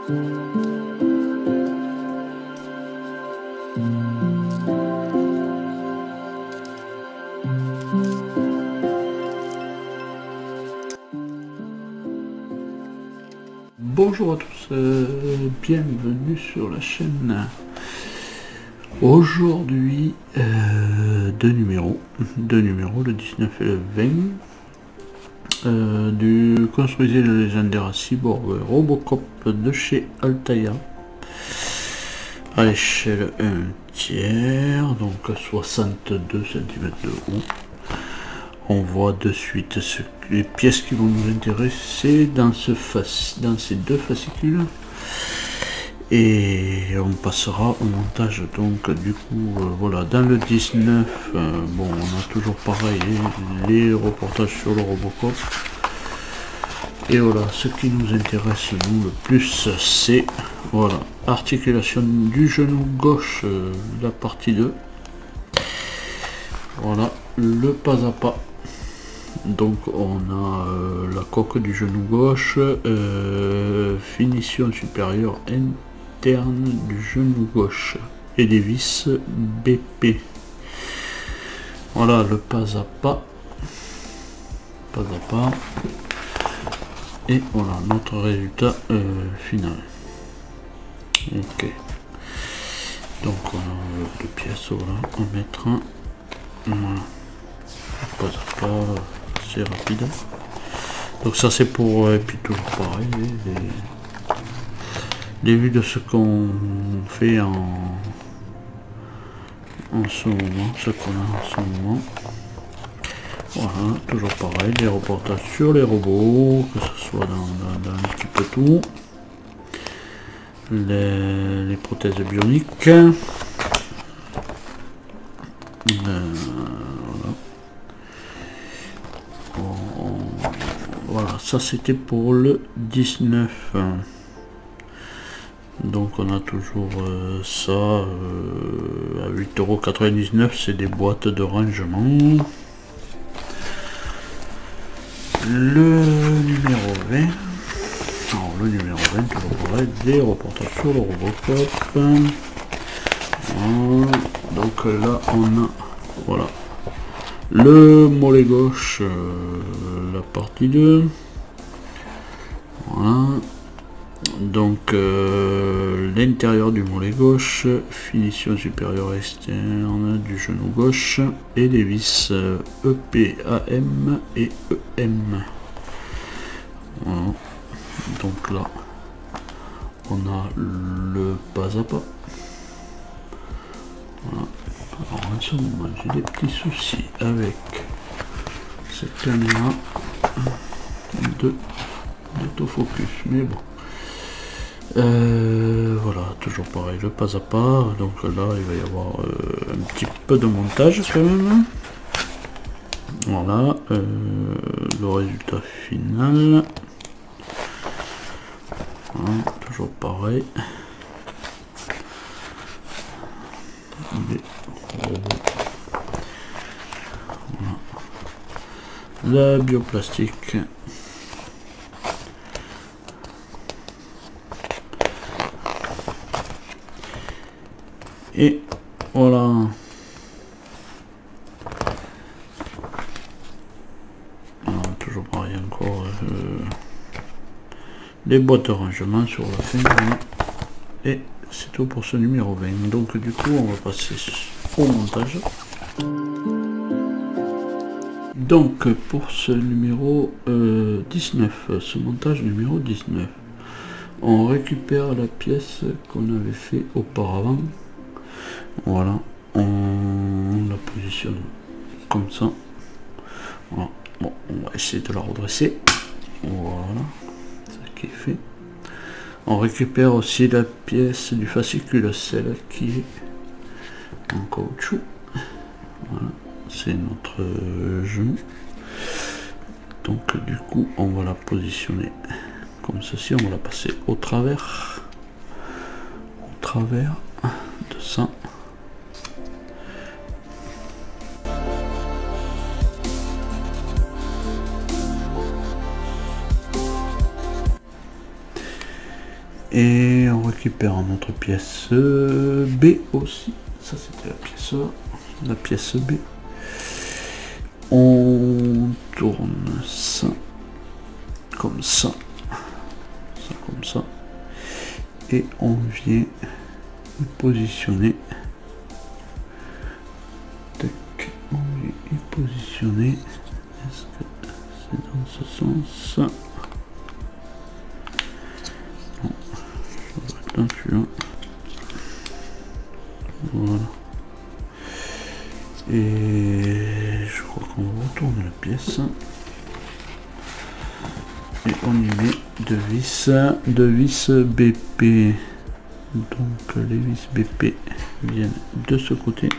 Bonjour à tous, bienvenue sur la chaîne. Aujourd'hui, deux numéros, le 19 et le 20, du Construisez le légendaire Cyborg Robocop de chez Altaïa, à l'échelle 1/3, donc 62 cm de haut. On voit de suite les pièces qui vont nous intéresser dans ces deux fascicules. Et on passera au montage. Donc du coup, voilà, dans le 19, bon, on a toujours pareil les reportages sur le Robocop. Et voilà, ce qui nous intéresse nous le plus, c'est, voilà, articulation du genou gauche, la partie 2. Voilà, le pas à pas. Donc on a la coque du genou gauche, finition supérieure interne du genou gauche et des vis BP. Voilà le pas à pas, et voilà notre résultat final. Ok, donc on a deux pièces, voilà, à mettre, voilà, pas à pas. Rapide, donc ça c'est pour, et puis toujours pareil, les vues de ce qu'on fait en ce moment, ce qu'on a en ce moment. Voilà, toujours pareil, les reportages sur les robots, que ce soit dans un petit peu tout, les prothèses bioniques, voilà, ça c'était pour le 19. Donc on a toujours ça à 8,99 €, c'est des boîtes de rangement. Le numéro 20. Alors le numéro 20, toujours pareil, des reportages sur le Robocop. Voilà. Donc là on a, voilà, le mollet gauche, la partie 2. Voilà, donc l'intérieur du mollet gauche, finition supérieure externe du genou gauche et les vis EP, AM et EM. Voilà. Donc là on a le pas à pas. Voilà. Alors en ce moment j'ai des petits soucis avec cette caméra d'autofocus, mais bon, voilà, toujours pareil, le pas à pas. Donc là il va y avoir un petit peu de montage quand même. Voilà, le résultat final. Voilà, toujours pareil. Voilà. La bioplastique. Et voilà. Alors, toujours pareil encore. Les boîtes de rangement sur la fin. Voilà. Et c'est tout pour ce numéro 20. Donc du coup on va passer au montage. Donc pour ce numéro 19, ce montage numéro 19, on récupère la pièce qu'on avait fait auparavant. Voilà, on la positionne comme ça. Voilà. Bon, on va essayer de la redresser. Voilà, c'est ce qui est fait. On récupère aussi la pièce du fascicule, celle qui est en caoutchouc. Voilà, c'est notre genou. Donc du coup on va la positionner comme ceci, on va la passer au travers de ça. Et on récupère notre pièce B aussi. Ça c'était la pièce B. On tourne ça comme ça, comme ça, et on vient positionner. Tac, on vient y positionner. Est-ce que c'est dans ce sens? Non, ça doit être là. Voilà. Et je crois qu'on retourne la pièce. Et on y met deux vis BP. Donc les vis BP viennent de ce côté.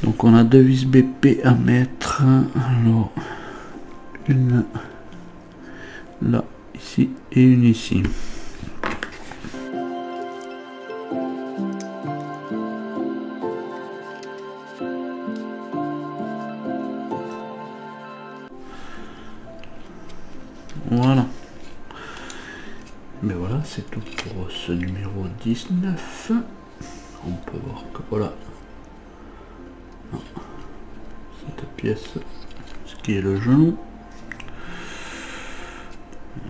Donc on a deux vis BP à mettre. Alors une là, ici et une ici. Voilà. Mais voilà, c'est tout pour ce numéro 19. On peut voir que voilà. Cette pièce, ce qui est le genou.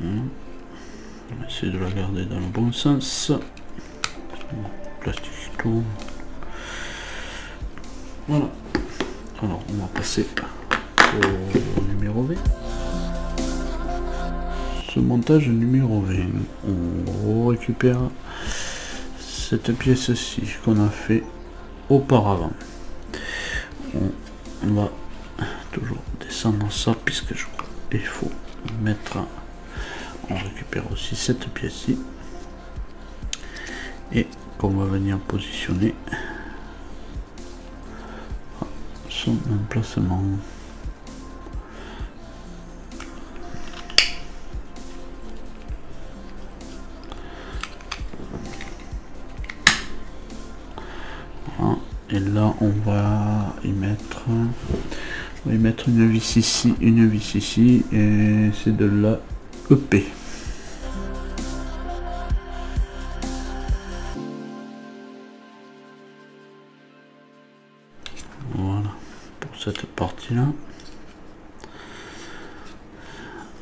On essaie de la garder dans le bon sens. Plastique qui tourne. Voilà. Alors on va passer au numéro 20. Ce montage numéro 20, on récupère cette pièce-ci qu'on a fait auparavant. On va toujours descendre ça puisque je crois qu'il faut mettre. On récupère aussi cette pièce-ci et qu'on va venir positionner à son emplacement. Voilà. Et là on va y mettre une vis ici, et c'est de la EP. Voilà pour cette partie là.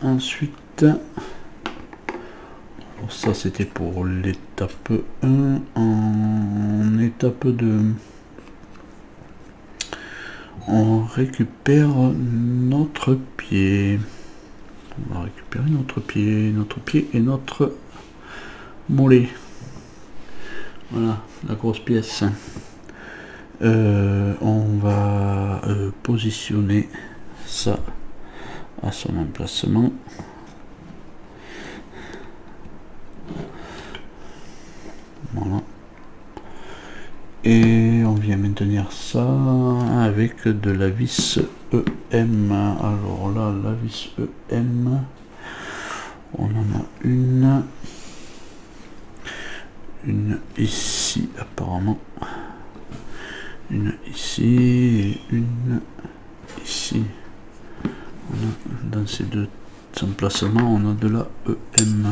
Ensuite, alors ça c'était pour l'étape 1. En étape 2, on récupère notre pied. On va récupérer notre pied et notre mollet. Voilà la grosse pièce. On va positionner ça à son emplacement. Voilà. Et on vient maintenir ça avec de la vis EM. Alors là, la vis EM, on en a une ici apparemment, une ici et une ici. Dans ces deux emplacements, on a de la EM.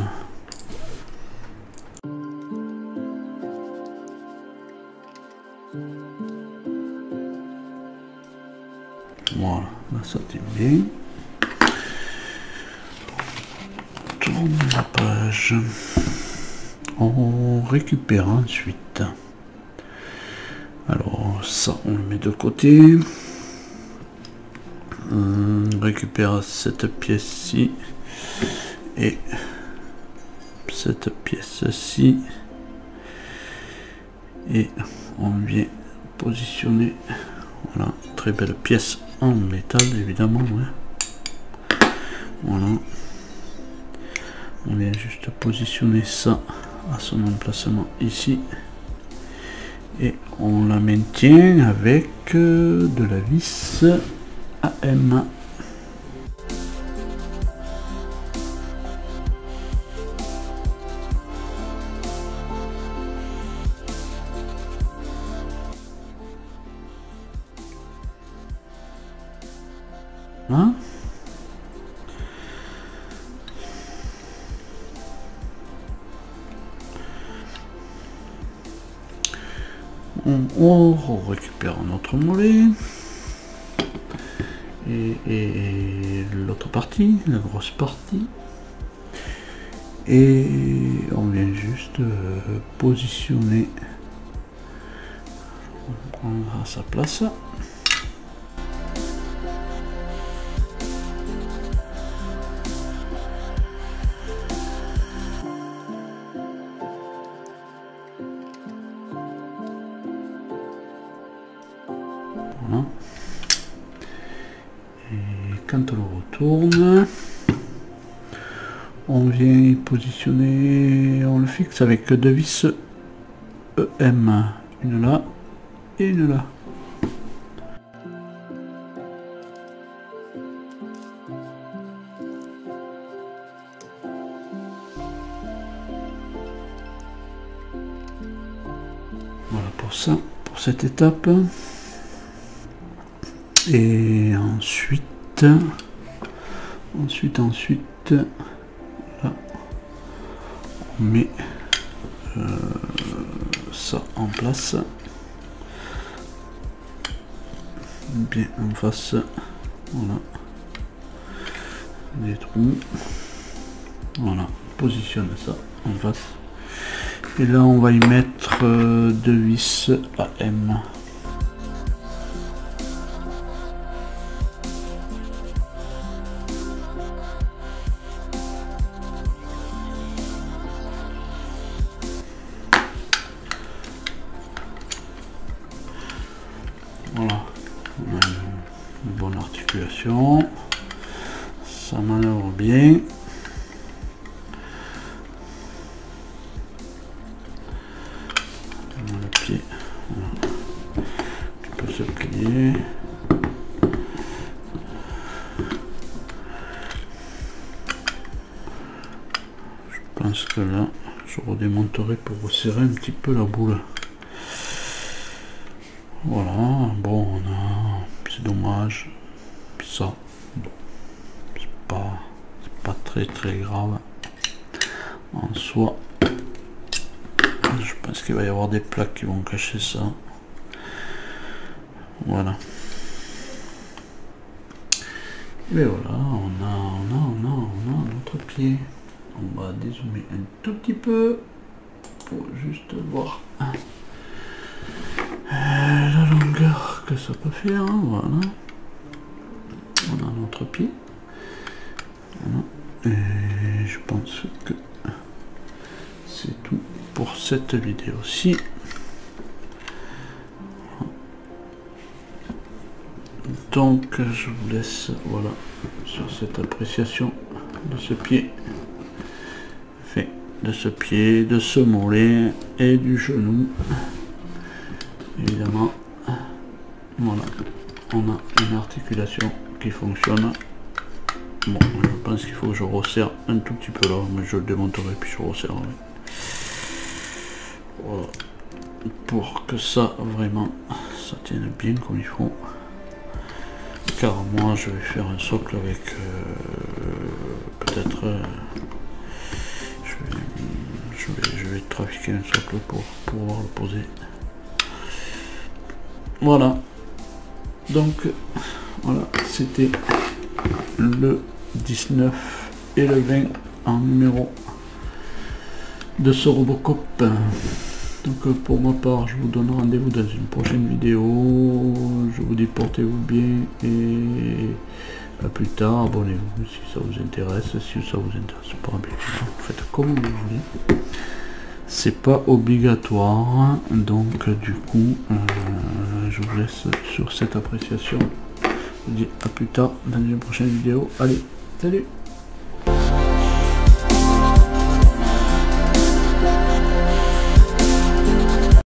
Voilà, là ça tient bien. Tourne la page. On récupère ensuite. Alors ça, on le met de côté. On récupère cette pièce-ci et cette pièce-ci. Et on vient positionner. Voilà, très belle pièce en métal évidemment. Ouais. Voilà, on vient juste positionner ça à son emplacement ici et on la maintient avec de la vis AM. Hein? on récupère notre mollet et l'autre partie, la grosse partie, et on vient juste positionner, on prendra sa place. Voilà. Et quand on le retourne, on vient y positionner, on le fixe avec deux vis EM, une là et une là. Voilà pour ça, pour cette étape. Et ensuite, là, on met ça en place, bien en face, voilà, des trous, voilà, positionne ça en face, et là on va y mettre deux vis AM. Voilà, on a une bonne articulation, ça manœuvre bien. On a le pied, voilà, qui peut se plier. Je pense que là, je redémonterai pour resserrer un petit peu la boule. Voilà, bon, c'est dommage, ça, c'est pas très grave en soi. Je pense qu'il va y avoir des plaques qui vont cacher ça. Voilà. Et voilà, on a notre pied. On va dézoomer un tout petit peu pour juste voir la longueur que ça peut faire. Voilà, on a notre pied. Voilà. Et je pense que c'est tout pour cette vidéo-ci. Donc je vous laisse, voilà, sur cette appréciation de ce pied, fait de ce pied, de ce mollet et du genou. Évidemment, voilà, on a une articulation qui fonctionne. Bon, je pense qu'il faut que je resserre un tout petit peu là, mais je le démonterai puis je resserrerai. Voilà, pour que ça vraiment ça tienne bien comme il faut. Car moi je vais faire un socle avec peut-être je vais trafiquer un socle pour pouvoir le poser. Voilà, donc voilà, c'était le 19 et le 20 en numéro de ce Robocop. Donc pour ma part, je vous donne rendez-vous dans une prochaine vidéo. Je vous dis portez-vous bien et à plus tard. Abonnez-vous si ça vous intéresse. Si ça vous intéresse pas, bien faites comme vous voulez. C'est pas obligatoire. Donc du coup, je vous laisse sur cette appréciation. Je vous dis à plus tard dans une prochaine vidéo. Allez, salut!